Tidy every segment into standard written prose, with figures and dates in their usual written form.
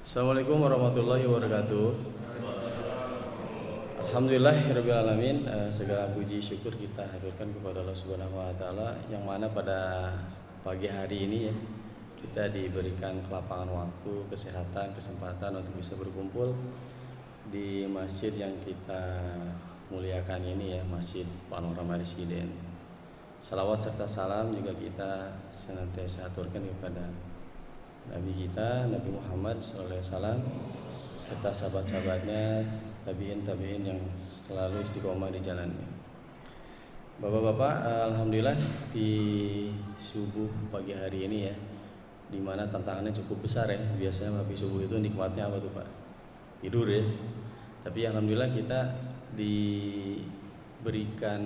Assalamualaikum warahmatullahi wabarakatuh. Alhamdulillahirabbil alamin. Segala puji syukur kita haturkan kepada Allah Subhanahu wa taala yang mana pada pagi hari ini ya kita diberikan kelapangan waktu, kesehatan, kesempatan untuk bisa berkumpul di masjid yang kita muliakan ini ya, Masjid Panorama Residen. Salawat serta salam juga kita senantiasa aturkan kepada Nabi kita, Nabi Muhammad SAW, serta sahabat-sahabatnya, tabiin yang selalu istiqomah di jalannya. Bapak-bapak, alhamdulillah di subuh pagi hari ini ya, dimana tantangannya cukup besar ya. Biasanya habis subuh itu nikmatnya apa tuh Pak? Tidur ya. Tapi alhamdulillah kita diberikan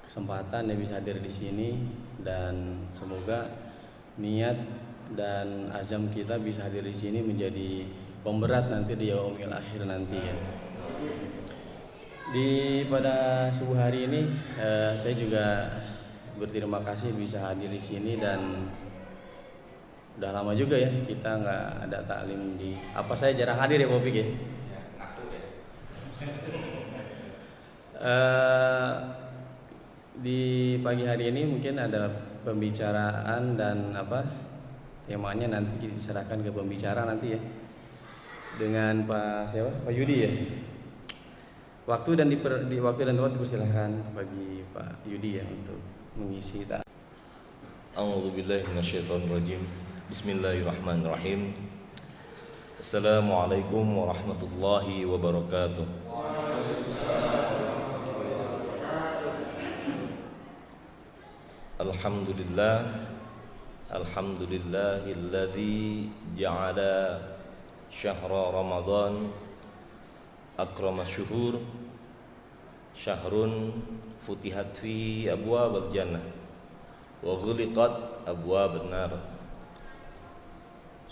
kesempatan ya bisa hadir di sini, dan semoga niat dan azam kita bisa hadir di sini menjadi pemberat nanti di yaumil akhir nanti ya. Pada subuh hari ini saya juga berterima kasih bisa hadir di sini, dan udah lama juga ya kita nggak ada taklim di saya jarang hadir ya Popik ya. Di pagi hari ini mungkin ada pembicaraan dan temanya nanti diserahkan ke pembicara nanti ya, dengan Pak Yudi ya. Waktu dan tempat dipersilahkan bagi Pak Yudi ya untuk mengisi. A'udzubillahi minasyaitonirrajim. Bismillahirrahmanirrahim. Assalamualaikum warahmatullahi wabarakatuh. Alhamdulillahilladzi ja'ala syahra Ramadan akrama syuhur, syahrun futihat fi abwabal jannah wa ghuliqat abwabun nar,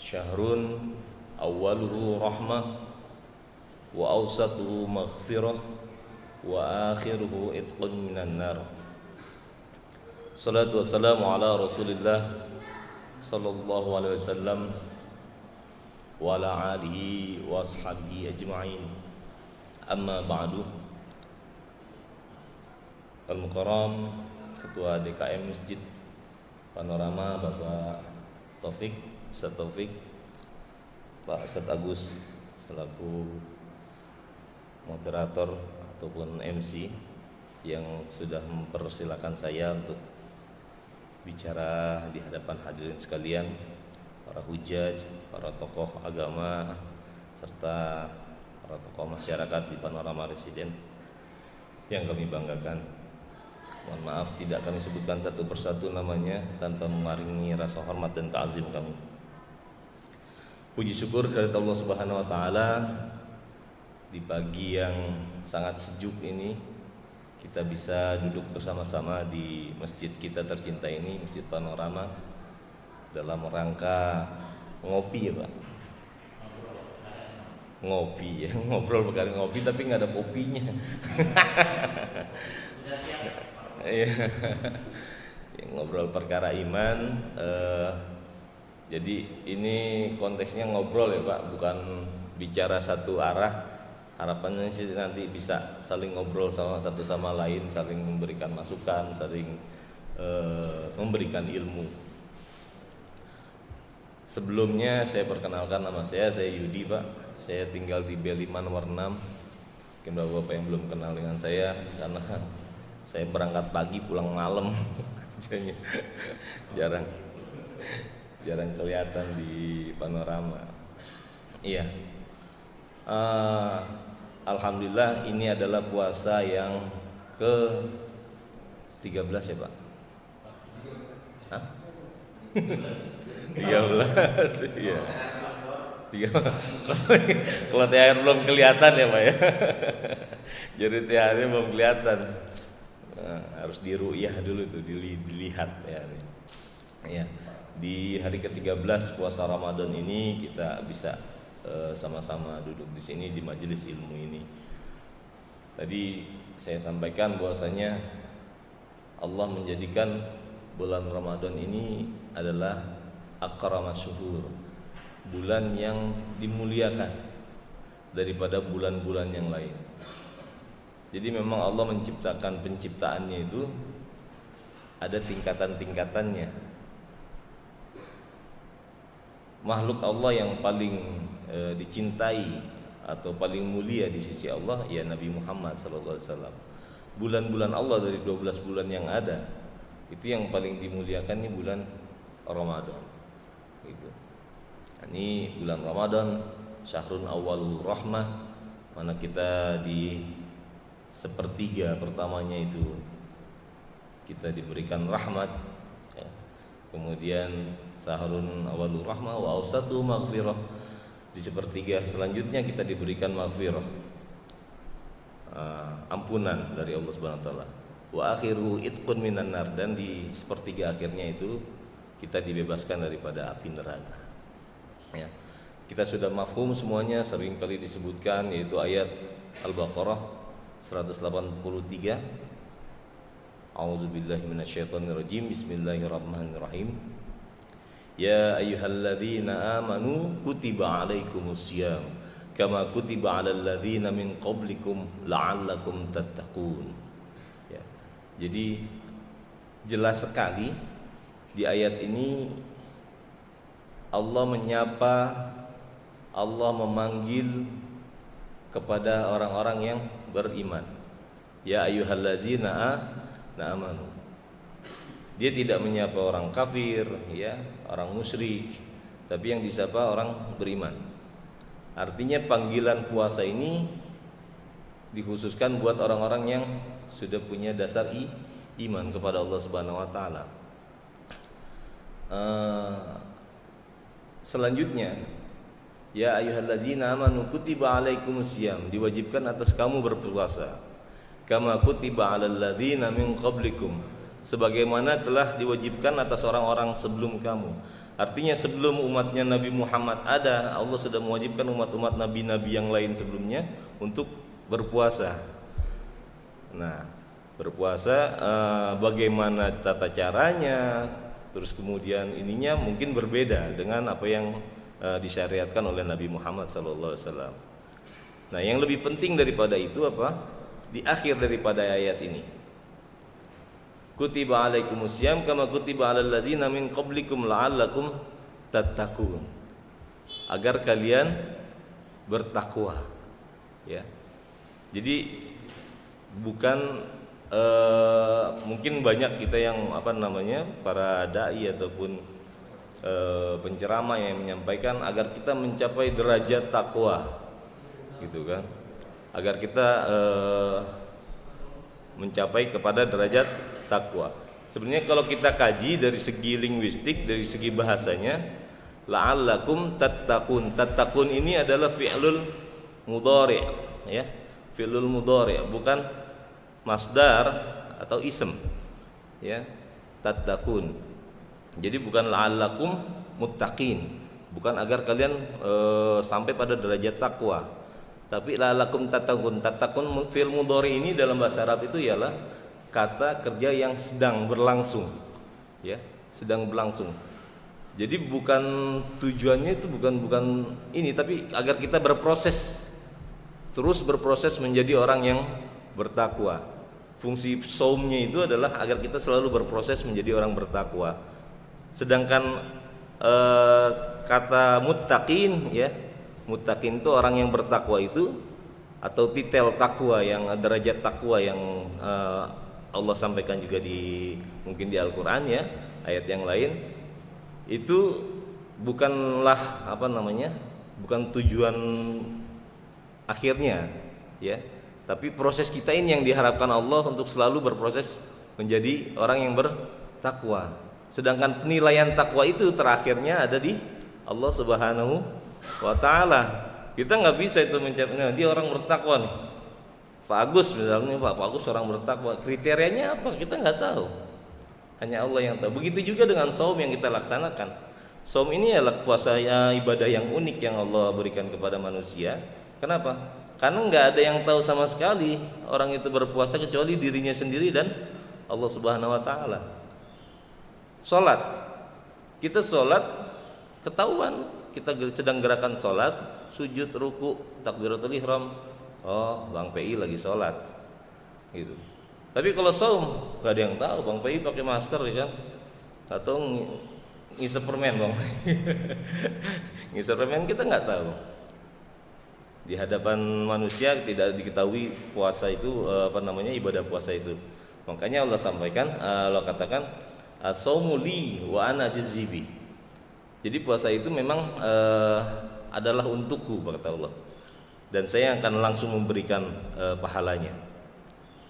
syahrun awwaluhu rahmah wa awsatuhu maghfirah wa akhiruhu itqun minan nar. Salatu wassalamu ala Rasulillah sallallahu alaihi wasallam wa ala alihi wa ashabihi ajma'in. Amma ba'du. Al-Mukarram Ketua DKM Masjid Panorama Bapak Taufik, Ustaz Taufik, Pak Ustaz Agus selaku moderator ataupun MC yang sudah mempersilakan saya untuk bicara di hadapan hadirin sekalian, para hujaj, para tokoh agama, serta para tokoh masyarakat di Panorama Residen yang kami banggakan. Mohon maaf tidak kami sebutkan satu persatu namanya tanpa memaringi rasa hormat dan ta'zim kami. Puji syukur kepada Allah Subhanahu wa taala, di pagi yang sangat sejuk ini kita bisa duduk bersama-sama di masjid kita tercinta ini, Masjid Panorama, dalam rangka ngopi ya Pak. Ngopi ya, ngobrol perkara ngopi tapi nggak ada kopinya. Ngobrol perkara iman. Jadi ini konteksnya ngobrol ya Pak, bukan bicara satu arah. Harapannya sih nanti bisa saling ngobrol satu sama lain, saling memberikan masukan, saling memberikan ilmu. Sebelumnya saya perkenalkan nama saya Yudi Pak. Saya tinggal di B5 nomor 6. Mungkin bapak yang belum kenal dengan saya karena saya berangkat pagi pulang malam. jarang kelihatan di Panorama. Iya. Alhamdulillah ini adalah puasa yang ke-13 ya Pak? Hah? 13 ya. Kalau THR belum kelihatan ya Pak ya. Jadi THR belum kelihatan. Harus diru'yah dulu tuh, dilihat ya. Ya. Di hari ke-13 puasa Ramadan ini kita bisa sama-sama duduk di sini di majelis ilmu ini. Tadi saya sampaikan bahwasanya Allah menjadikan bulan Ramadan ini adalah akramas syuhur, bulan yang dimuliakan daripada bulan-bulan yang lain. Jadi memang Allah menciptakan penciptaannya itu ada tingkatan-tingkatannya. Makhluk Allah yang paling dicintai atau paling mulia di sisi Allah ya Nabi Muhammad SAW. Bulan-bulan Allah dari 12 bulan yang ada, itu yang paling dimuliakan ini bulan Ramadan. Gitu. Ini bulan Ramadan, syahrun awalul rahmah, mana kita di sepertiga pertamanya itu kita diberikan rahmat, ya. Kemudian syahrun awalul rahmah wa awsatu maghfirah, di sepertiga selanjutnya kita diberikan maghfirah, ampunan dari Allah Subhanahu wa taala. Wa akhiru itqun minan nar, dan di sepertiga akhirnya itu kita dibebaskan daripada api neraka. Ya. Kita sudah mafhum semuanya, sering kali disebutkan, yaitu ayat Al-Baqarah 183. A'udzubillahi minasyaitonirrajim. Bismillahirrahmanirrahim. Ya ayyuhalladzina amanu kutiba alaikumusiyam kama kutiba alal ladzina min qablikum la'allakum tattaqun. Ya. Jadi jelas sekali di ayat ini Allah menyapa, Allah memanggil kepada orang-orang yang beriman. Ya ayyuhalladzina amanu. Dia tidak menyapa orang kafir, ya, orang musyrik, tapi yang disapa orang beriman. Artinya panggilan puasa ini dikhususkan buat orang-orang yang sudah punya dasar iman kepada Allah Subhanahu wa taala. Selanjutnya, ya ayyuhalladzina amanu kutiba alaikumusiyam, diwajibkan atas kamu berpuasa. Kama kutiba alal ladzina min qablikum, sebagaimana telah diwajibkan atas orang-orang sebelum kamu. Artinya sebelum umatnya Nabi Muhammad ada, Allah sudah mewajibkan umat-umat nabi-nabi yang lain sebelumnya untuk berpuasa. Nah, berpuasa bagaimana tata caranya, terus kemudian ininya mungkin berbeda dengan apa yang disyariatkan oleh Nabi Muhammad SAW. Nah, yang lebih penting daripada itu apa? Di akhir daripada ayat ini, kutiba alaikumusiyam kama kutiba alal ladzina min qablikum la'allakum tattaqun, agar kalian bertakwa, ya. Jadi bukan mungkin banyak kita yang para dai ataupun penceramah yang menyampaikan agar kita mencapai derajat takwa, gitu kan, agar kita mencapai kepada derajat takwa. Sebenarnya kalau kita kaji dari segi linguistik, dari segi bahasanya, la'allakum tattaqun. Tattaqun ini adalah fi'lul mudhari', ya. Fi'lul mudhari', bukan masdar atau ism, ya. Tattaqun. Jadi bukan la'allakum muttaqin, bukan agar kalian sampai pada derajat takwa, tapi la'allakum tattaqun. Tattaqun fi'il mudhari' ini dalam bahasa Arab itu ialah kata kerja yang sedang berlangsung, ya, sedang berlangsung. Jadi bukan tujuannya itu bukan ini, tapi agar kita berproses, terus berproses menjadi orang yang bertakwa. Fungsi saumnya itu adalah agar kita selalu berproses menjadi orang bertakwa. Sedangkan kata muttaqin, ya, muttaqin itu orang yang bertakwa itu, atau titel takwa yang derajat takwa yang Allah sampaikan juga mungkin di Al-Qur'an, ya, ayat yang lain, itu bukanlah bukan tujuan akhirnya, ya, tapi proses kita ini yang diharapkan Allah untuk selalu berproses menjadi orang yang bertakwa. Sedangkan penilaian takwa itu terakhirnya ada di Allah Subhanahu wa taala. Kita nggak bisa itu mencapai dia orang bertakwa nih. Pak Agus misalnya, Pak Agus orang bertakwa, kriterianya apa kita nggak tahu, hanya Allah yang tahu. Begitu juga dengan saum yang kita laksanakan. Saum ini adalah puasa ibadah yang unik yang Allah berikan kepada manusia. Kenapa? Karena nggak ada yang tahu sama sekali orang itu berpuasa kecuali dirinya sendiri dan Allah Subhanahu wa taala. Salat, kita salat ketahuan kita sedang gerakan sholat, sujud, ruku, takbiratul ihram, oh Bang PI lagi sholat, gitu. Tapi kalau saum gak ada yang tahu Bang PI pakai masker ya kan, atau ngisep permen Bang. Ngisep permen kita nggak tahu. Di hadapan manusia tidak diketahui puasa itu ibadah puasa itu. Makanya Allah sampaikan, Allah katakan as-saumu li wa ana jazibi. Jadi puasa itu memang adalah untukku kata Allah. Dan saya akan langsung memberikan pahalanya.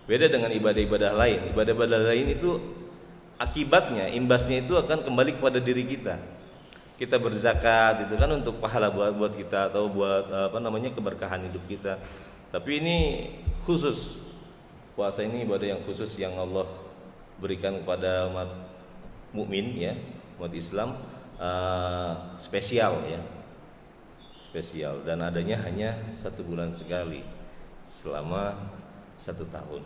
Beda dengan ibadah-ibadah lain. Ibadah-ibadah lain itu akibatnya, imbasnya itu akan kembali kepada diri kita. Kita berzakat itu kan untuk pahala buat kita atau buat keberkahan hidup kita. Tapi ini khusus, puasa ini ibadah yang khusus yang Allah berikan kepada umat mukmin ya, umat Islam, spesial ya, spesial, dan adanya hanya 1 bulan sekali selama 1 tahun.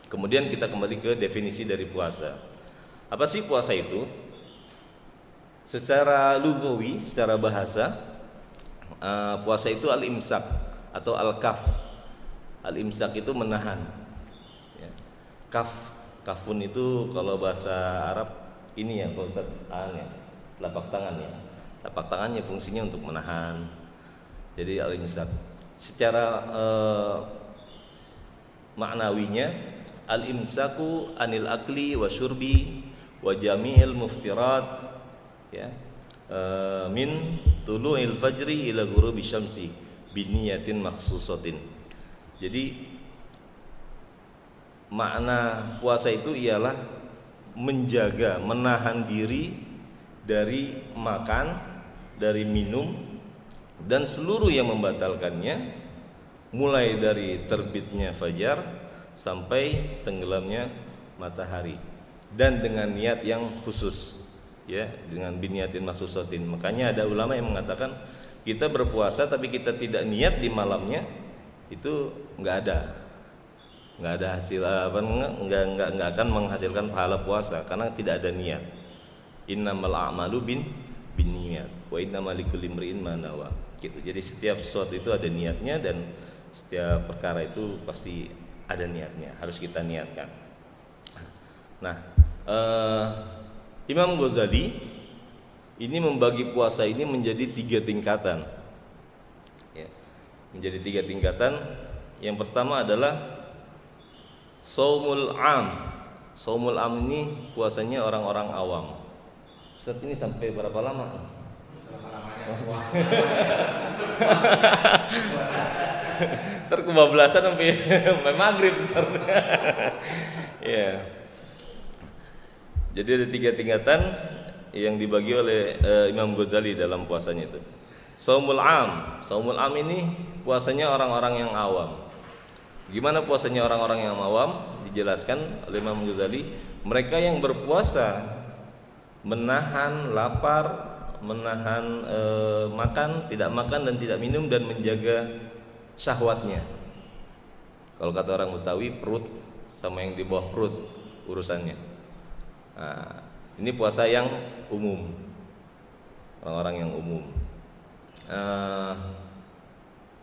Kemudian kita kembali ke definisi dari puasa. Apa sih puasa itu? Secara lugawi, secara bahasa, puasa itu al-imsak atau al-kaf. Al-imsak itu menahan. Ya. Kafun itu kalau bahasa Arab ini ya, Pak Ustaz, ya, telapak tangan ya. Telapak tangannya fungsinya untuk menahan. Jadi al-imsak. Secara maknawinya, al-imsaku anil akli wa syurbi wa jami'il muftirat ya, min tulu'il fajri ila ghurubi syamsi biniyatin makhsusatin. Jadi makna puasa itu ialah menjaga, menahan diri dari makan, dari minum dan seluruh yang membatalkannya, mulai dari terbitnya fajar sampai tenggelamnya matahari, dan dengan niat yang khusus ya, dengan biniyatin maksusatin. Makanya ada ulama yang mengatakan kita berpuasa tapi kita tidak niat di malamnya, itu nggak ada hasil nggak akan menghasilkan pahala puasa karena tidak ada niat. Innamal a'malu binniyat wa innamal likulli imri'in ma nawa gitu. Jadi setiap sesuatu itu ada niatnya dan setiap perkara itu pasti ada niatnya, harus kita niatkan. Nah, Imam Ghazali ini membagi puasa ini menjadi 3 tingkatan ya, menjadi 3 tingkatan. Yang pertama adalah shaumul am. Shaumul am ini puasanya orang-orang awam. Ustaz, ini sampai berapa lama? Ntar kebablasan sampai maghrib ntar. Ya. Jadi ada 3 tingkatan yang dibagi oleh Imam Ghazali dalam puasanya itu. Shaumul am. Shaumul am ini puasanya orang-orang yang awam. Gimana puasanya orang-orang yang awam? Dijelaskan oleh Imam Ghazali, mereka yang berpuasa menahan lapar, menahan makan, tidak makan dan tidak minum, dan menjaga syahwatnya. Kalau kata orang Betawi, perut sama yang di bawah perut urusannya. Nah, ini puasa yang umum, orang-orang yang umum.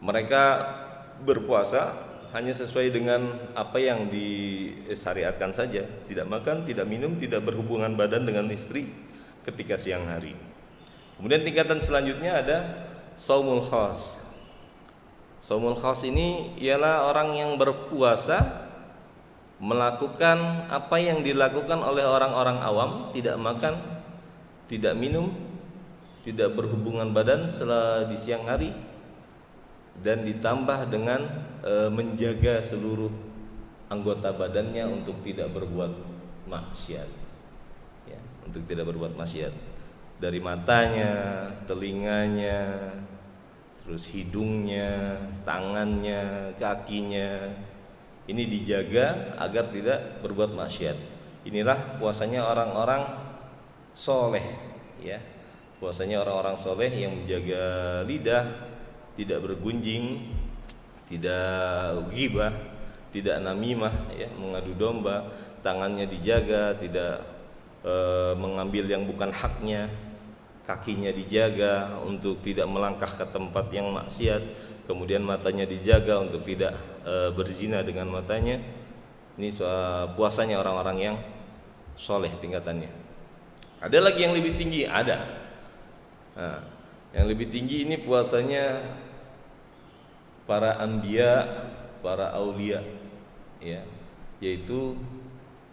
Mereka berpuasa hanya sesuai dengan apa yang disyariatkan saja, tidak makan, tidak minum, tidak berhubungan badan dengan istri ketika siang hari. Kemudian tingkatan selanjutnya ada shaumul khas. Shaumul khas ini ialah orang yang berpuasa melakukan apa yang dilakukan oleh orang-orang awam, tidak makan, tidak minum, tidak berhubungan badan setelah di siang hari, dan ditambah dengan menjaga seluruh anggota badannya untuk tidak berbuat maksiat ya, untuk tidak berbuat maksiat, dari matanya, telinganya, terus hidungnya, tangannya, kakinya. Ini dijaga agar tidak berbuat maksiat. Inilah puasanya orang-orang soleh ya. Puasanya orang-orang soleh yang menjaga lidah, tidak bergunjing, tidak ghibah, tidak namimah ya, mengadu domba. Tangannya dijaga, tidak mengambil yang bukan haknya. kakinya dijaga untuk tidak melangkah ke tempat yang maksiat, kemudian matanya dijaga untuk tidak berzina dengan matanya. Ini puasanya orang-orang yang soleh tingkatannya. Ada lagi yang lebih tinggi, ada. Nah, yang lebih tinggi ini puasanya para anbiya, para aulia, ya, yaitu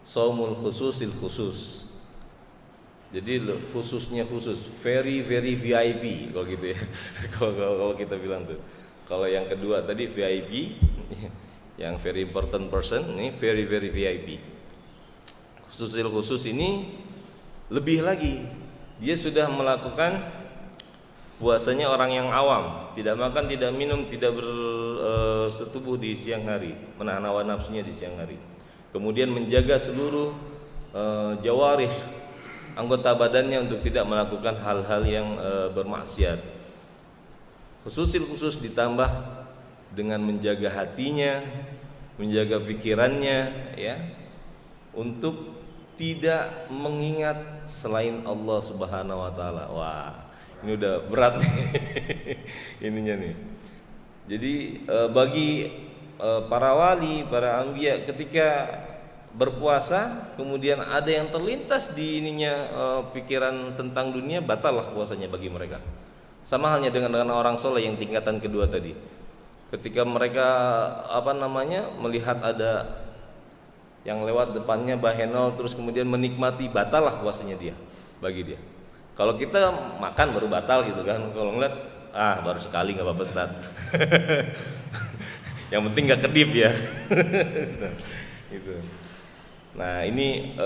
shaumul khususil khusus. Jadi khususnya khusus, very very VIP kalau gitu ya. kalau kita bilang tuh. Kalau yang kedua tadi VIP, yang very important person, ini very very VIP. Khususil khusus ini lebih lagi, dia sudah melakukan puasanya orang yang awam, tidak makan, tidak minum, tidak bersetubuh di siang hari, menahan hawa nafsunya di siang hari. Kemudian menjaga seluruh jawarih, anggota badannya untuk tidak melakukan hal-hal yang bermaksiat. Khususil khusus ditambah dengan menjaga hatinya, menjaga pikirannya, ya, untuk tidak mengingat selain Allah Subhanahu wa taala. Wah, ini udah berat nih ininya nih. Jadi bagi para wali, para anbiya, ketika berpuasa kemudian ada yang terlintas di ininya pikiran tentang dunia, batallah puasanya bagi mereka. Sama halnya dengan orang soleh yang tingkatan kedua tadi. Ketika mereka melihat ada yang lewat depannya bahenol terus kemudian menikmati, batallah puasanya dia, bagi dia. Kalau kita makan baru batal gitu kan, kalau ngeliat baru sekali nggak apa-apa Ustaz. Yang penting nggak kedip ya. Gitu. Nah ini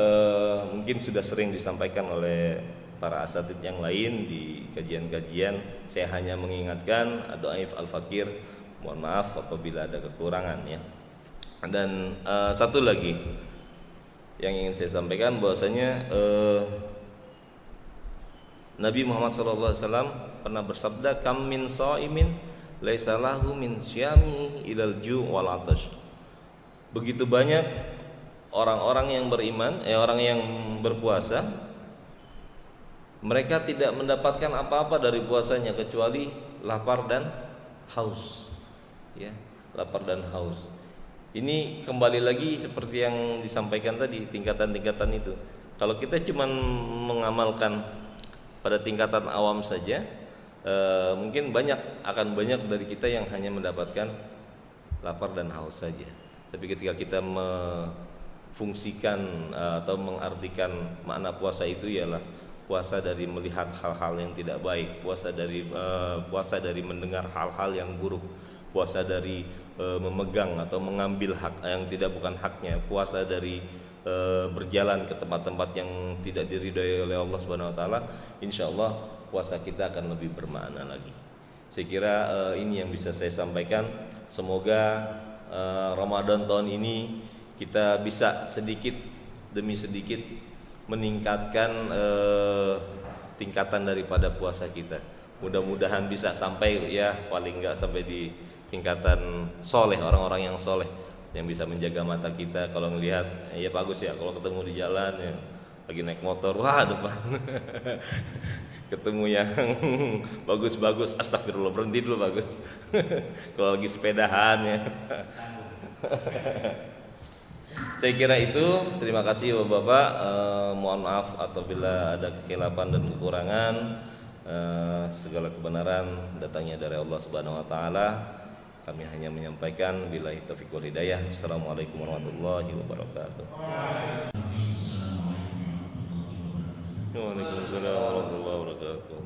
mungkin sudah sering disampaikan oleh para asatidz yang lain di kajian-kajian. Saya hanya mengingatkan Dhaif al-Fakir, mohon maaf apabila ada kekurangan ya. Dan satu lagi yang ingin saya sampaikan bahwasanya Nabi Muhammad SAW pernah bersabda, kam min shaimin laisa lahu min syami ilal ju' wal atash. Begitu banyak orang-orang yang beriman, orang yang berpuasa, mereka tidak mendapatkan apa-apa dari puasanya kecuali lapar dan haus. Ya, lapar dan haus. Ini kembali lagi seperti yang disampaikan tadi, tingkatan-tingkatan itu. Kalau kita cuma mengamalkan pada tingkatan awam saja, mungkin akan banyak dari kita yang hanya mendapatkan lapar dan haus saja. Tapi ketika kita fungsikan atau mengartikan makna puasa itu ialah puasa dari melihat hal-hal yang tidak baik, puasa dari mendengar hal-hal yang buruk, puasa dari memegang atau mengambil hak yang tidak bukan haknya, puasa dari berjalan ke tempat-tempat yang tidak diridhai oleh Allah Subhanahu wa taala. Insyaallah puasa kita akan lebih bermakna lagi. Saya kira ini yang bisa saya sampaikan. Semoga Ramadan tahun ini kita bisa sedikit demi sedikit meningkatkan tingkatan daripada puasa kita. Mudah-mudahan bisa sampai ya paling enggak sampai di tingkatan soleh, orang-orang yang soleh yang bisa menjaga mata kita. Kalau ngelihat ya bagus ya, kalau ketemu di jalan ya lagi naik motor, wah depan ketemu yang bagus-bagus, astagfirullah, berhenti dulu, bagus. Kalau lagi sepedahan ya. Saya kira itu. Terima kasih Bapak-bapak. Mohon maaf apabila ada kekhilafan dan kekurangan. Segala kebenaran datangnya dari Allah Subhanahu wa taala. Kami hanya menyampaikan billahi taufiq wal hidayah. Assalamualaikum warahmatullahi wabarakatuh. Waalaikumsalam warahmatullahi wabarakatuh.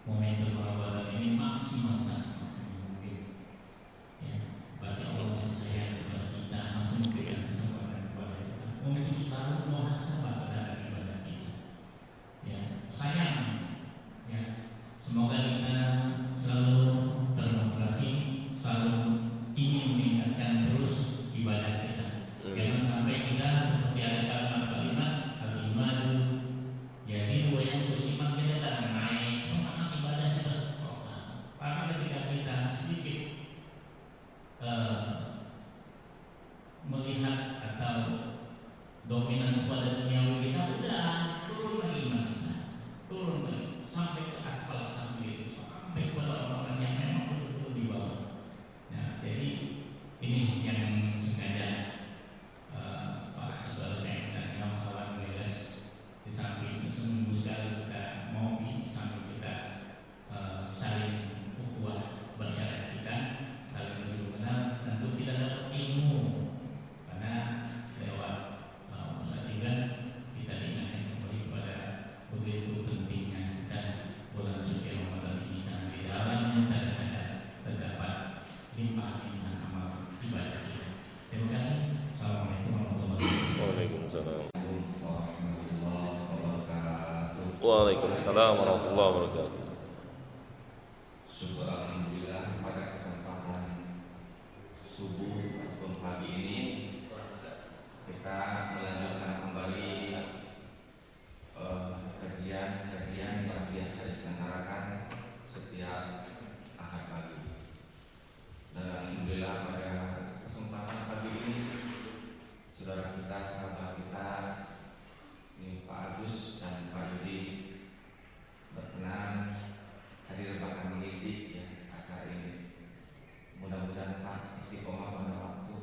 momentum Ramadan ini maksimalkan semaksimal mungkin. Ya, berarti Allah masih sayang kepada kita, masih memberikan kesempatan kepada kita untuk selalu muhasabah terhadap ibadah kita. Ya, sayang. Ya, semoga kita selalu termotivasi, selalu ingin meningkatkan terus ibadah kita. Jangan sampai kita seperti ada kalimat-kalimat al-iman jadi yang bersifat kita akan naik semangat ibadah kita sempurna. Tapi ketika kita sedikit melihat atau dominan kepada duniawi kita, udah turun lagi iman kita, turun lagi sampai ke aspal sambil sampai kepada orang-orang yang memang betul-betul di bawah. Nah, jadi ini yang sengaja Pak Ketua dan kawan-kawan Wilas di samping seminggu sekali kita ngopi, di samping kita saling ukhuwah masyarakat kita, saling mengenal, tentu kita dapat ilmu karena lewat Ustaz Iban kita diingatkan kembali kepada begitu pentingnya dan bulan suci Ramadan ini karena di dalamnya terdapat limpahan amal ibadah kita. Terima kasih. Assalamualaikum warahmatullahi wabarakatuh. Waalaikumsalam. Waalaikumsalam warahmatullahi wabarakatuh. Syukur alhamdulillah pada kesempatan subuh ataupun pagi ini kita melanjutkan kembali kajian yang biasa diselenggarakan setiap Ahad pagi. Dan alhamdulillah pada kesempatan pagi ini saudara kita, sahabat kita ini Pak Agus dan Pak Yudi berkenan hadir bahkan mengisi ya acara ini. Mudah-mudahan Pak istiqomah pada waktu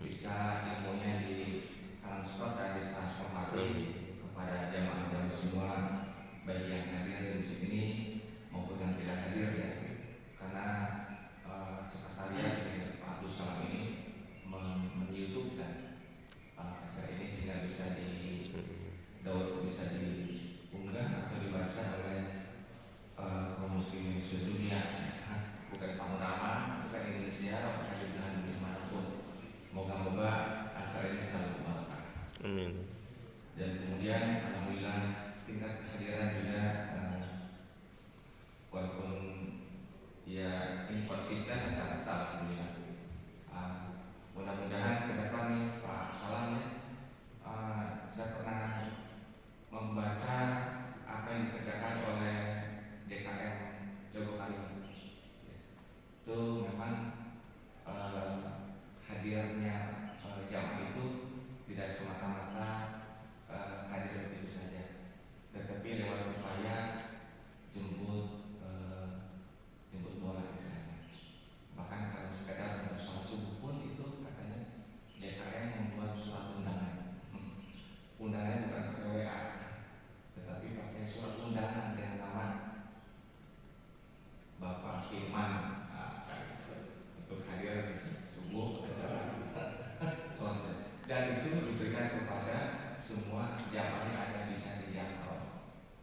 bisa ilmunya ditransfer dan ditransformasi kepada jamaah semua, baik yang hadir di sini maupun yang tidak hadir ya. Karena sekretariat dari Pak Agus Salam ini men-YouTube dan acara ini sehingga bisa bisa diunggah atau dibaca oleh kaum muslimin sedunia, bukan panorama, bukan Indonesia, bukan di belahan dimanapun. Moga-moga acara ini selalu berkah. Amin. Dan kemudian alhamdulillah tingkat kehadiran juga walaupun ya ini konsisten sangat alhamdulillah. Mudah-mudahan ke depan nih Pak Salam ya, saya pernah membaca apa yang dikerjakan oleh DKM Jogokali. Itu memang hadirnya jamaah itu tidak semata-mata hadir begitu saja, tetapi lewat upaya jemput bola misalnya. Bahkan kalau sekedar untuk sholat subuh pun itu katanya DKM membuat surat undangan. Undangannya bukan pakai WA, tetapi pakai surat undangan dengan nama Bapak Irman untuk hadir di subuh acara sholat. Dan itu diberikan kepada semua jamaah yang ada bisa dijangkau.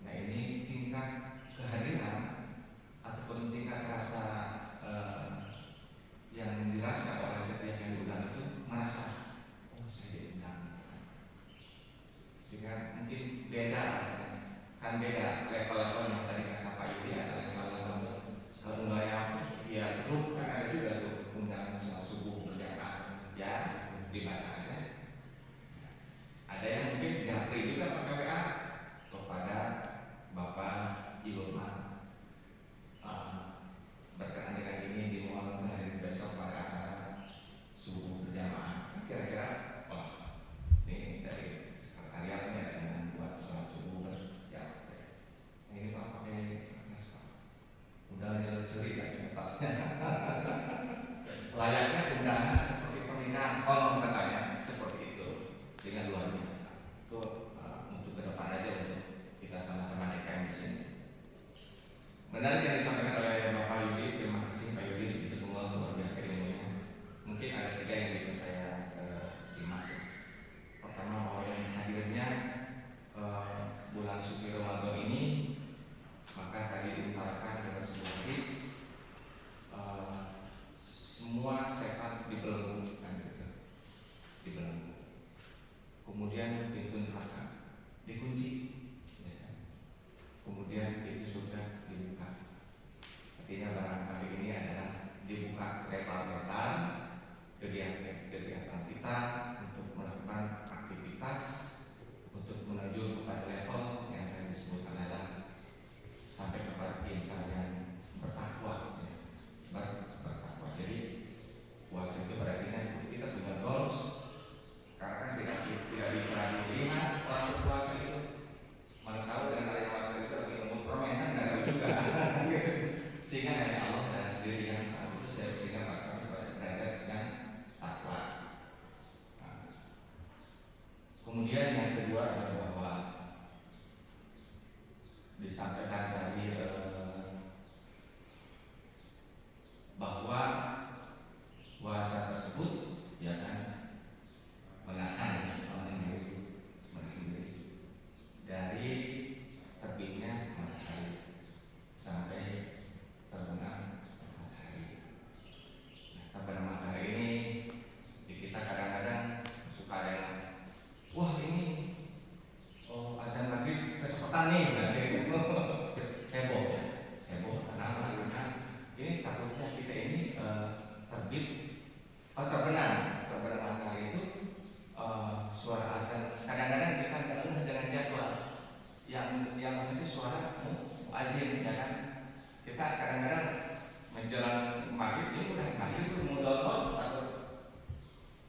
Nah ini tingkat kehadiran ataupun tingkat rasa yang dirasa oleh setiap yang diundang itu merasa oh saya diundang, sehingga mungkin beda rasanya. Kan beda level-level yang tadi kata Pak Yudi, ada level-level kalau undangan via grup kan ada juga tuh undangan sholat subuh berjamaah ya dibaca aja. Ada yang mungkin japri juga pakai WA kepada Bapak Ilman, berkenan dengan ini dimohon hari besok pada acara subuh berjamaah. Kira-kira ini dari sekretariatnya ada yang membuat sholat subuh berjamaah. Nah ini Pak pakai kertas Pak, udah jalan seri tapi kertasnya layaknya undangan seperti pernikahan konon katanya seperti itu, sehingga luar biasa. Itu untuk ke depan aja untuk kita sama-sama DKM di sini. Benar yang disampaikan oleh Bapak Yudi, terima kasih Pak Yudi, bismillah luar biasa ilmunya. Mungkin ada 3 yang bisa saya simak. Pertama bahwa yang hadirnya bulan suci Ramadan ini, maka tadi Artinya barangkali ini adalah dibuka lebar-lebar kegiatan kita untuk melakukan aktivitas untuk menuju kepada level yang tadi disebutkan adalah sampai kepada insan yang bertakwa, ya. Bertakwa. Jadi puasa itu berarti kan kita punya goals, karena kan tidak bisa dilihat orang berpuasa itu. Mana tahu dengan adanya puasa itu lagi ngomong permainan nggak tahu juga. Sehingga hanya Allah dan sendiri yang tahu. Sehingga maksa kepada derajat yang takwa. Nah, kemudian yang kedua adalah bahwa disampaikan tadi bahwa puasa tersebut ya kan menahan diri dari terbitnya matahari sampai terbenam matahari. Nah, terbenam matahari ini di kita kadang-kadang suka yang wah ini adzan maghrib kecepatan nih, heboh ya, heboh. Kenapa? Karena ini takutnya kita ini terbit terbenam matahari itu suara adzan. Kadang-kadang kita nggak ngeh dengan jadwal yang nanti suara muadzin, ya kan? Kita kadang-kadang menjelang maghrib ini udah maghrib itu mau download atau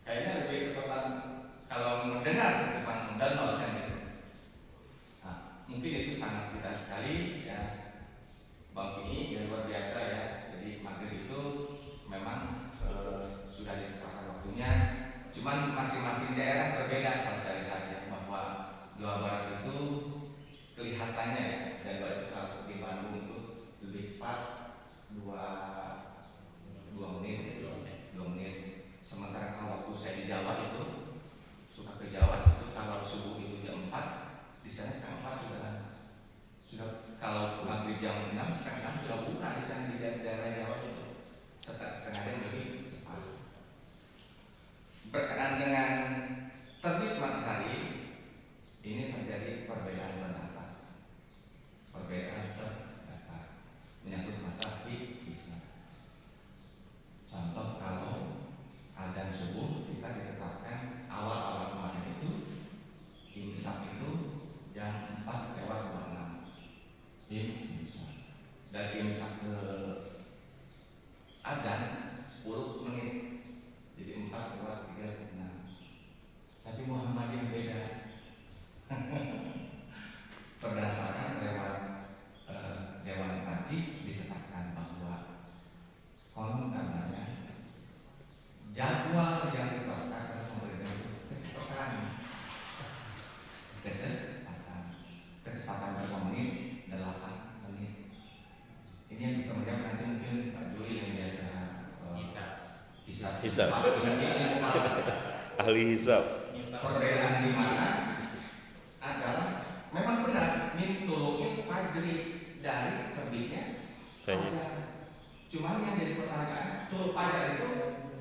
kayaknya lebih cepat kalau mendengar bukan mendownload kan gitu. Nah, mungkin itu sangat tidak sekali ya Bang Vini, yang luar biasa ya. Jadi maghrib itu memang sudah ditetapkan waktunya, cuman masing-masing daerah berbeda. Kalau saya lihat ya bahwa Jawa Barat itu kelihatannya ya, Jawa itu kalau di Bandung itu lebih cepat 2 menit. Sementara kalau waktu saya di Jawa itu suka ke Jawa itu kalau subuh itu jam 4, di sana setengah 4 sudah kalau maghrib jam 6 setengah 6 sudah buka di sana di daerah Jawa itu setengah jam lebih cepat. Berkenaan dengan terbit matahari ini terjadi perbedaan pendapat menyangkut masalah bisa. Contoh kalau adzan subuh kita ditetapkan awal-awal kemarin itu imsak itu jam 4:26 imsak. Dari imsak ke adzan 10 menit, jadi 4:36. Tapi Muhammadiyah beda. Berdasarkan lewat Dewan Tadi ditetapkan bahwa konon kabarnya jadwal yang ditetapkan oleh pemerintah itu kecepatan berapa menit? 8 menit. Ini yang bisa menjawab nanti mungkin Pak Juli yang biasa Hisab. Ahli hisab. Perbedaan di mana adalah memang benar mitologi fajri dari terbitnya fajar. Cuman yang jadi pertanyaan, tuluk fajar itu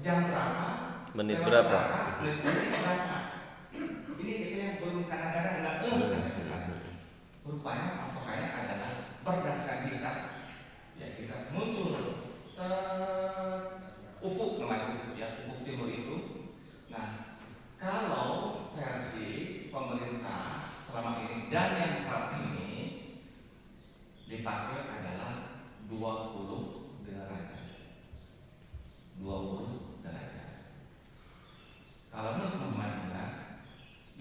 jam berapa? Menit berapa? Menit berapa? Ini kita yang belum kadang-kadang nggak sampai ke sana. Rupanya patokannya adalah berdasarkan hisab. Ya hisab muncul ufuk, namanya ufuk ya, ufuk timur itu. Nah, kalau versi pemerintah selama ini dan yang saat ini dipakai adalah 20 derajat. 20 derajat. Kalau menurut Muhammadiyah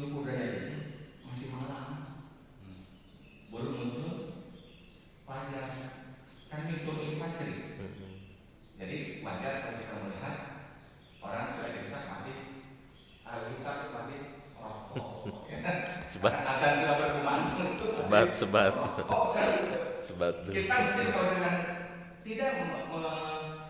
20 derajat itu masih malam, belum muncul fajar. Kan itu fajri. Jadi wajar kalau kita melihat orang sudah bisa masih al-hisab masih rokok. Akan sudah berkumandang. Sebat. Kita mungkin kalau dengan tidak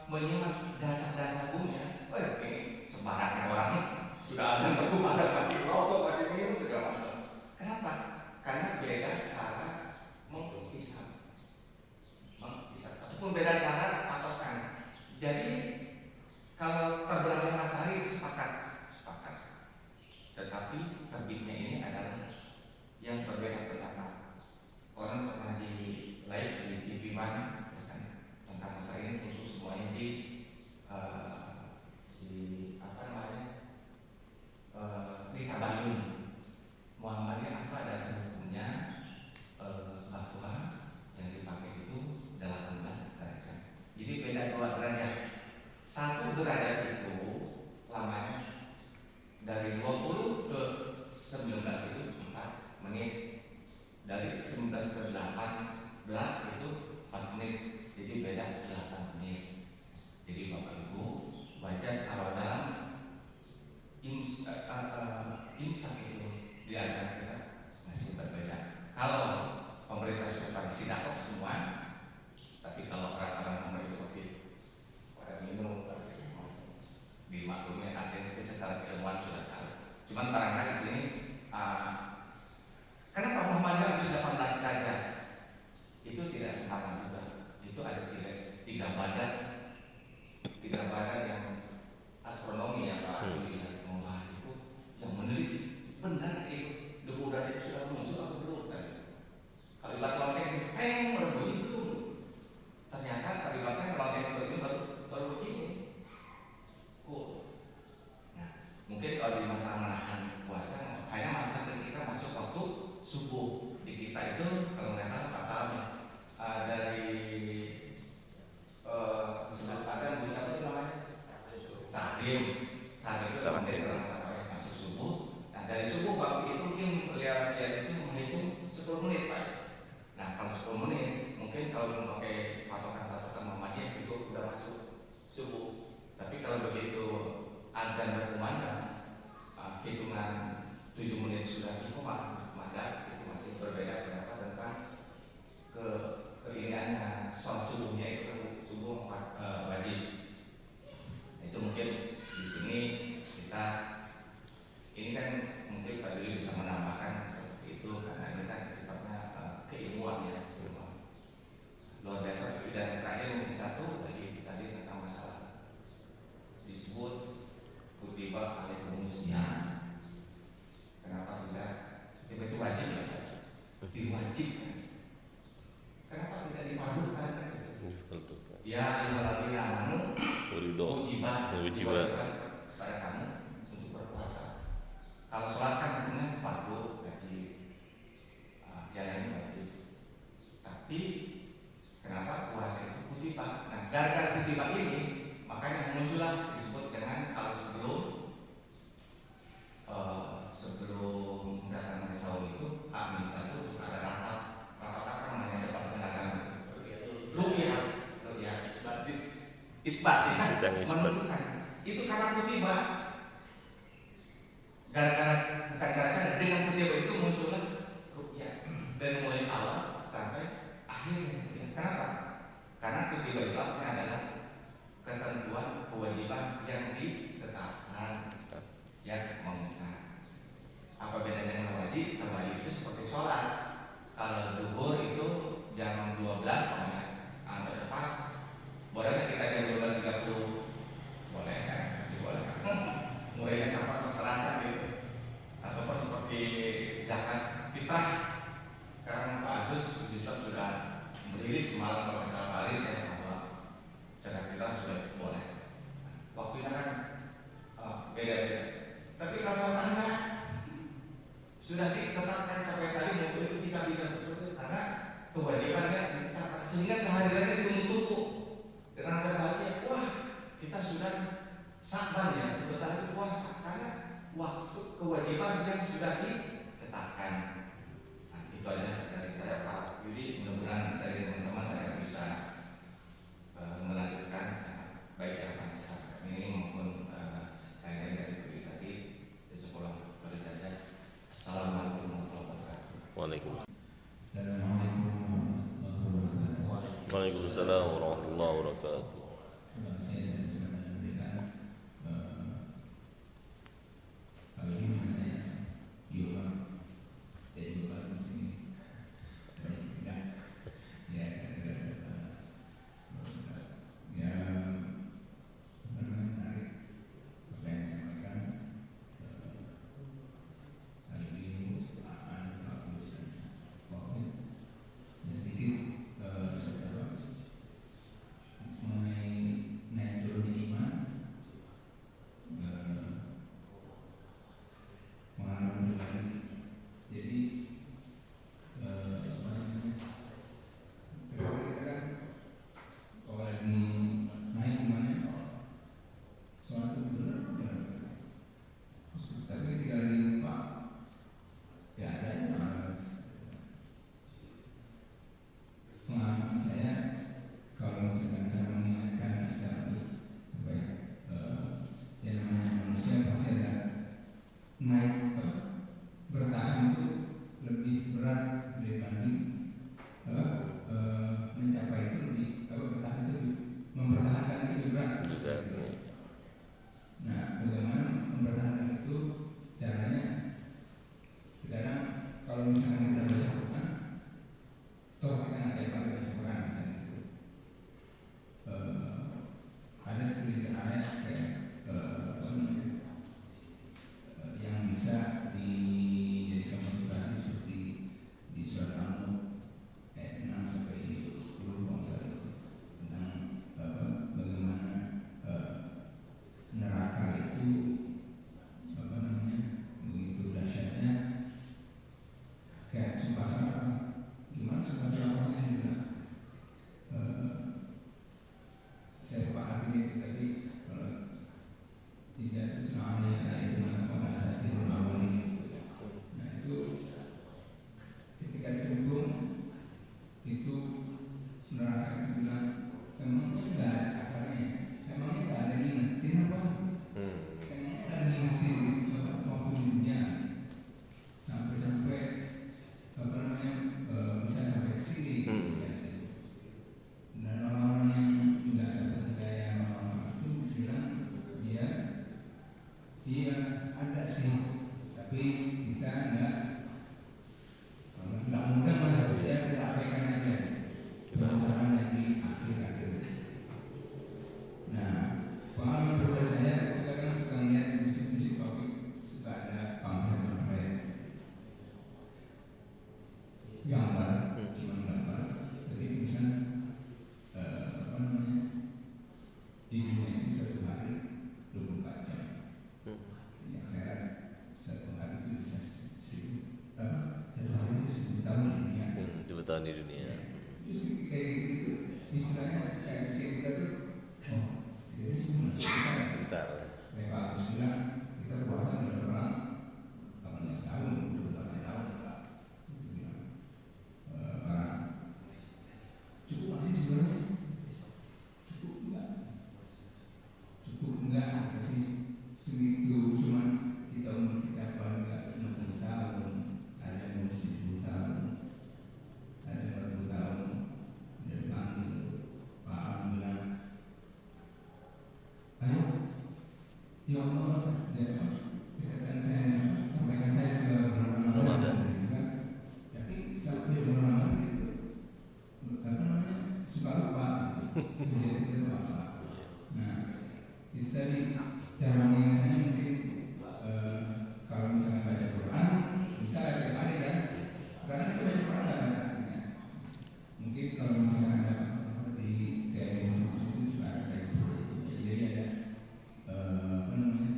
menyimak dasar-dasar punya, ini sembarangan orang sudah ada berkumandang masih rokok masih minum segala macam. Kenapa? Karena beda cara menghisab ataupun beda cara patokan. Jadi kalau terbenamnya matahari sepakat, tetapi terbitnya ini adalah yang berbeda pendapat. Orang pernah di live di TV mana ya kan, tentang tidak badan yang astronomi ya Pak Yudi ya, membahas itu yang meneliti benar itu debu dari itu sudah muncul atau belum kan? Kalimat lonceng berbunyi belum? Ternyata kalimatnya lonceng berbunyi baru begini. Nah, mungkin kalau di masa menahan puasa, hanya masa ketika masuk waktu subuh di kita itu kalau nggak salah pasalnya dari sebelum ada bunyi apa itu namanya? Tahrim itu mungkin kalau sampai masuk subuh. Nah dari subuh waktu itu mungkin lihat itu menghitung 10 menit Pak. Nah kalau 10 menit mungkin kalau memakai patokan Muhammadiyah itu udah masuk subuh. Tapi kalau begitu azan berkumandang, hitungan 7 menit sudah dikumandang, itu masih berbeda pendapat tentang keiniannya sholat subuhnya itu kan subuh wajib. Itu mungkin di sini kita ini kan mungkin Pak Duli bisa menambahkan seperti itu karena ini kan sifatnya keilmuan ya, luar biasa. Dan terakhir mungkin satu lagi tadi tentang masalah disebut kutiba alaihimusnya. Kenapa tidak itu wajib ya? Diwajibkan. Kenapa tidak dipadukan? Ya ayyuhalladzina amanu ujibat pada kamu untuk berpuasa. Kalau sholat kan namanya fardu wajib, yang ini wajib. Tapi kenapa puasa itu kutiba? Nah, gara-gara kutiba ini makanya muncullah disebut dengan kalau sebelum datang sahur itu H-1 juga ada rapat apa namanya depan pedagang rupiah isbat ya, menentukan itu karena kutiba gara-gara dengan kutiba itu muncullah rupiah dari mulai awal sampai akhir. Kenapa? Karena kutiba itu artinya adalah ketentuan kewajiban yang ditetapkan yang mengikat. Apa bedanya dengan wajib? Kalau wajib itu seperti sholat. Kalau zuhur itu jam 12 pokoknya pas. Boleh kita jam 12.30? Boleh kan? Masih boleh kan? Mulai kapan masyarakat gitu. Ataupun seperti zakat fitrah. Sekarang Pak Agus Yusuf sudah merilis semalam kalau masalah Paris ya bahwa zakat fitrah sudah boleh. Waktunya kan beda-beda. Tapi kalau sana sudah ditetapkan sampai tadi muncul itu bisa-bisa seperti itu karena kewajibannya ditetapkan sehingga kehadirannya ditunggu-tunggu dengan rasa bahagia. Wah, kita sudah sabar ya sebentar itu puasa karena waktu kewajiban yang sudah ditetapkan. Nah, itu aja dari saya Pak Yudi. Mudah-mudahan dari teman-teman saya bisa melanjutkan baik yang akan saya sampaikan ini maupun lain-lain dari Yudi tadi di sekolah berjasa. Assalamualaikum warahmatullahi wabarakatuh. Waalaikumsalam. Assalamualaikum warahmatullahi wabarakatuh. Waalaikumsalam warahmatullahi wabarakatuh. Terima kasih dan sudah memberikan kali ini nama saya Yoga dan Yoga di sini. Menarik apa yang disampaikan kali ini bagus dan konkret. Sedikit mengenai next istilahnya kayak kita tuh, oh ini cuma sebentar. Bentar. Mereka harus bilang kita puasa udah berapa? 18 tahun, 28 tahun. Cukup masih sebenarnya? Cukup enggak sih segitu, cuman kita umur kita paling enggak 60 tahun, ada yang 70 tahun, ada 40 tahun, dari panggil Pak Am bilang, ayo, ya Allah, dikatakan saya, sampaikan saya ke bulan Ramadan, gitu kan? Tapi sampai bulan Ramadan itu, apa namanya, suka lupa, jadi kita lupa. Nah, itu tadi cara mengingatnya mungkin kalau misalnya baca Quran bisa tiap hari kan, karena kita baca Quran nggak baca artinya. Mungkin kalau misalnya ada di kayak di masjid itu juga ada kayak gitu. Jadi ada apa namanya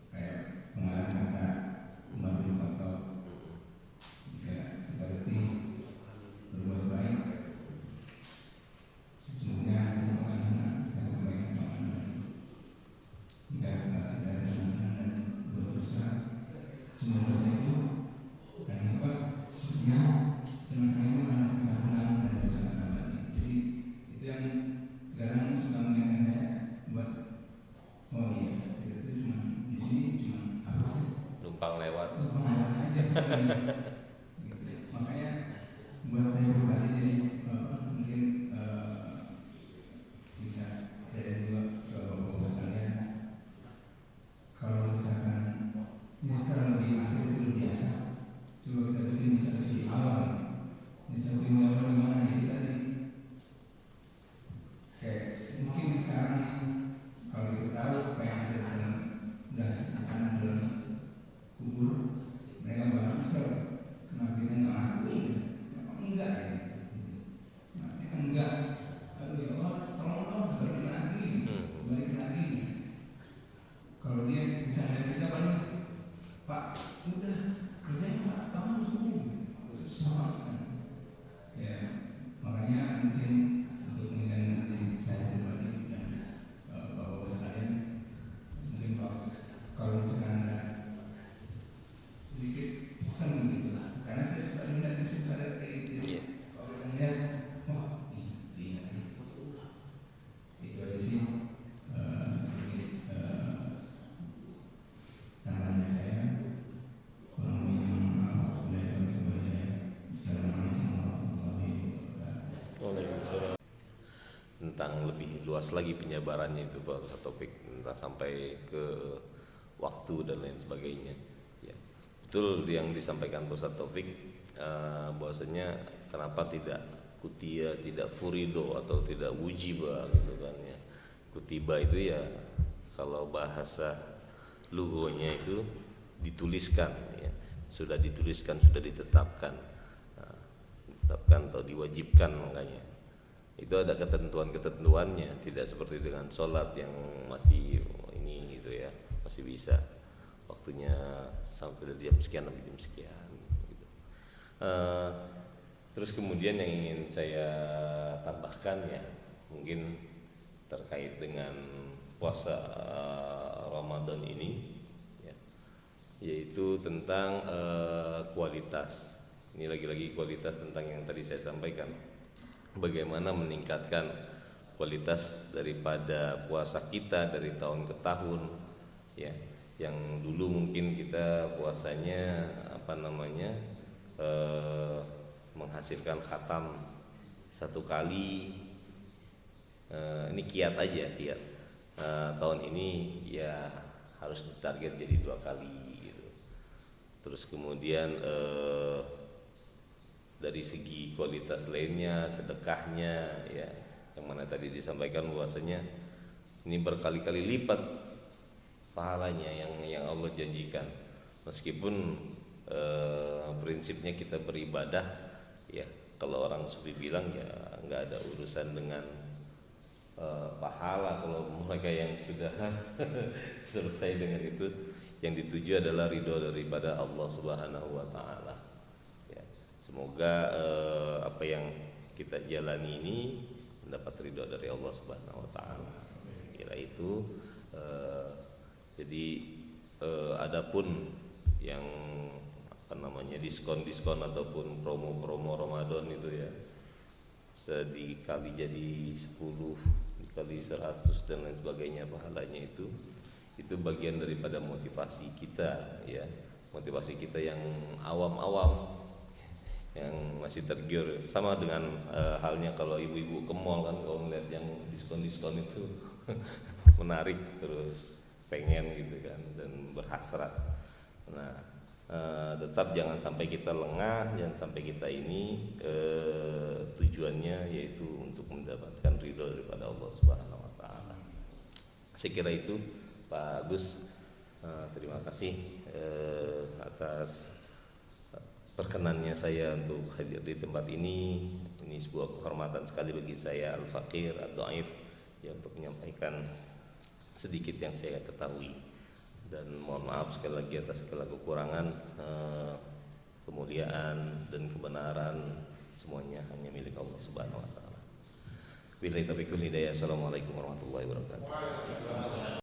kayak pengalaman kata Umar bin Khattab, jika kita letih berbuat baik sesungguhnya kita akan menang, kita kebaikan Tuhan. Jika kita ada senang dan berdosa, semua dosa itu dan apa? Sesungguhnya senang itu adalah kebenaran dan dosa kembali. Jadi itu yang kadang suka mengingatkan saya buat oh iya kita itu cuma di sini cuma apa sih? Numpang lewat. Pengalaman aja sebenarnya. Gitu. Makanya buat saya pribadi jadi mungkin bisa saya juga ke bapak sekalian, kalau misalkan ini sekarang lebih akhir itu lebih biasa, coba kita bikin bisa lebih awal, bisa lebih awal gimana jadi tadi kayak mungkin sekarang nih kalau kita tahu apa yang ada dalam udah akan dalam kubur mereka bakal kesel kenapa kita nggak lakuin kenapa enggak ya nah, kita enggak aduh ya Allah tolong dong balik lagi kalau dia bisa lihat kita balik Pak udah kerjanya Pak kamu semua gitu sama kan ya makanya mungkin untuk mengingatkan diri saya pribadi dan bapak-bapak sekalian mungkin kalau misalkan ada sedikit pesan gitu lah karena saya suka melihat suka ada kayak gitu kalau melihat wah diingat itu aja sih sedikit tambahan saya kurang lebih maaf Assalamualaikum warahmatullahi wabarakatuh. Waalaikumsalam. Tentang lebih luas lagi penjabarannya itu Pak Ustaz Taufik, entah sampai ke waktu dan lain sebagainya. Ya. Betul yang disampaikan Pak Ustaz Taufik, bahwasanya kenapa tidak kutia, tidak furido atau tidak wujiba gitu kan ya. Kutiba itu ya kalau bahasa lugonya itu dituliskan ya. Sudah dituliskan, sudah ditetapkan. Ditetapkan atau diwajibkan makanya. Itu ada ketentuan-ketentuannya, tidak seperti dengan sholat yang masih ini gitu ya, masih bisa waktunya sampai dari jam sekian sampai jam sekian gitu. Terus kemudian yang ingin saya tambahkan ya mungkin terkait dengan puasa Ramadan ini ya, yaitu tentang kualitas. Ini lagi-lagi kualitas tentang yang tadi saya sampaikan, bagaimana meningkatkan kualitas daripada puasa kita dari tahun ke tahun ya. Yang dulu mungkin kita puasanya menghasilkan khatam satu kali, ini kiat aja kiat. Tahun ini ya harus ditarget jadi 2 kali gitu. Terus kemudian dari segi kualitas lainnya, sedekahnya ya, yang mana tadi disampaikan bahwasanya ini berkali-kali lipat pahalanya yang Allah janjikan. Meskipun prinsipnya kita beribadah ya, kalau orang sufi bilang ya nggak ada urusan dengan pahala. Kalau mereka yang sudah selesai dengan itu, yang dituju adalah ridho daripada Allah Subhanahu wa Ta'ala. Ya, semoga apa yang kita jalani ini mendapat ridho dari Allah Subhanahu wa taala. Saya kira itu jadi adapun yang diskon-diskon ataupun promo-promo Ramadan itu ya dikali jadi 10, dikali 100 dan lain sebagainya pahalanya itu bagian daripada motivasi kita ya, motivasi kita yang awam-awam yang masih tergiur, sama dengan halnya kalau ibu-ibu ke mall kan, kalau melihat yang diskon-diskon itu menarik terus pengen gitu kan dan berhasrat. Nah, tetap jangan sampai kita lengah, jangan sampai kita ini tujuannya yaitu untuk mendapatkan ridho daripada Allah Subhanahu wa taala. Saya kira itu Pak Agus, terima kasih atas perkenannya saya untuk hadir di tempat ini. Ini sebuah kehormatan sekali bagi saya Al-Faqir Ad-Dhaif ya, untuk menyampaikan sedikit yang saya ketahui. Dan mohon maaf sekali lagi atas segala kekurangan. Kemuliaan dan kebenaran semuanya hanya milik Allah Subhanahu wa taala. Billahi taufiq wal hidayah. Assalamualaikum warahmatullahi wabarakatuh.